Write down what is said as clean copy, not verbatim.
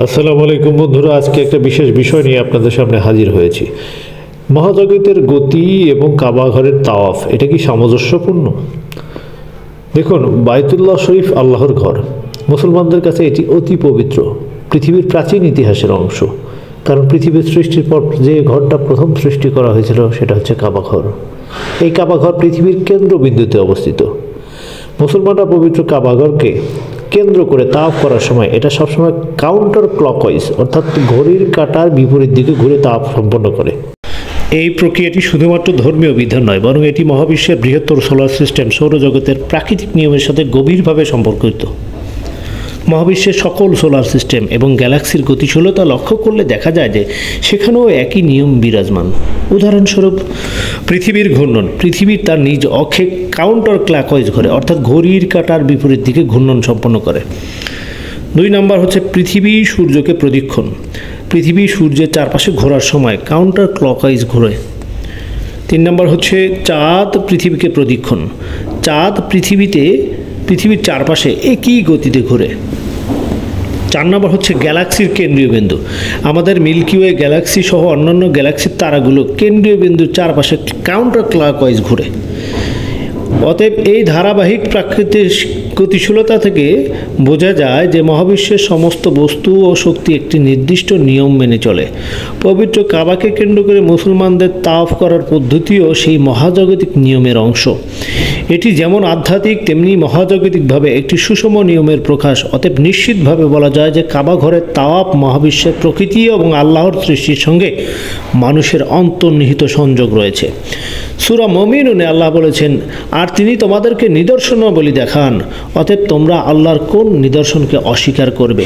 আসসালামু আলাইকুম বন্ধুরা, আজকে একটা বিশেষ বিষয় নিয়ে আপনাদের সামনে হাজির হয়েছি। মহাজগতের গতি এবং কাবা ঘরের তাওয়াফ, এটা কি সামঞ্জস্যপূর্ণ? দেখুন, বায়তুল্লাহ শরীফ আল্লাহর ঘর। মুসলমানদের কাছে এটি অতি পবিত্র, পৃথিবীর প্রাচীন ইতিহাসের অংশ। কারণ পৃথিবীর সৃষ্টির পর যে ঘরটা প্রথম সৃষ্টি করা হয়েছিল সেটা হচ্ছে কাবা ঘর। এই কাবা ঘর পৃথিবীর কেন্দ্রবিন্দুতে অবস্থিত। মুসলমানরা পবিত্র কাবা ঘরকে কেন্দ্র করে তাওয়াফ করার সময় এটা সবসময় কাউন্টার ক্লকওয়াইজ, অর্থাৎ ঘড়ির কাঁটার বিপরীত দিকে ঘুরে তাওয়াফ সম্পন্ন করে। এই প্রক্রিয়াটি শুধুমাত্র ধর্মীয় বিধান নয়, বরং এটি মহাবিশ্বের বৃহত্তর সোলার সিস্টেম সৌরজগতের প্রাকৃতিক নিয়মের সাথে গভীরভাবে সম্পর্কিত। মহাবিশ্বের সকল সোলার সিস্টেম এবং গ্যালাক্সির গতিশীলতা লক্ষ্য করলে দেখা যায় যে সেখানেও একই নিয়ম বিরাজমান। উদাহরণস্বরূপ, পৃথিবীর ঘূর্ণন। পৃথিবীর তার নিজ অক্ষে কাউন্টার ক্লকওয়াইজ ঘোরে, অর্থাৎ ঘড়ির কাঁটার বিপরীত দিকে ঘূর্ণন সম্পন্ন করে। 2 নম্বর হচ্ছে পৃথিবী সূর্যকে প্রদক্ষিণ। পৃথিবী সূর্যের চারপাশে ঘোরার সময় কাউন্টার ক্লকওয়াইজ ঘোরে। 3 নম্বর হচ্ছে চাঁদ পৃথিবীকে প্রদক্ষিণ। চাঁদ পৃথিবীর চারপাশে একই গতিতে ঘোরে। 4 নম্বর হচ্ছে গ্যালাক্সির কেন্দ্রীয় বিন্দু। আমাদের মিল্কি ওয়ে গ্যালাক্সি সহ অন্যান্য গ্যালাক্সির তারাগুলো কেন্দ্রীয় বিন্দুর চারপাশে কাউন্টার ক্লকওয়াইজ ঘুরে। অতএব এই ধারাবাহিক প্রাকৃতিক গতিশীলতা থেকে বোঝা যায় যে মহাবিশ্বের সমস্ত বস্তু ও শক্তি একটি নির্দিষ্ট নিয়ম মেনে চলে। পবিত্র কাবাকে কেন্দ্র করে মুসলমানদের তাওয়াফ করার পদ্ধতিও সেই মহাজাগতিক নিয়মের অংশ। এটি যেমন আধ্যাত্মিক তেমনি মহাজাগতিকভাবে একটি সুষম নিয়মের প্রকাশ। অতএব নিশ্চিতভাবে বলা যায় যে কাবা ঘরের তাওয়াফ মহাবিশ্বের প্রকৃতি এবং আল্লাহর সৃষ্টির সঙ্গে মানুষের অন্তর্নিহিত সংযোগ রয়েছে। সূরা মুমিনুনে আল্লাহ বলেছেন, আর তিনি তোমাদেরকে নিদর্শনাবলী দেখান, অতএব তোমরা আল্লাহর কোন নিদর্শনকে অস্বীকার করবে?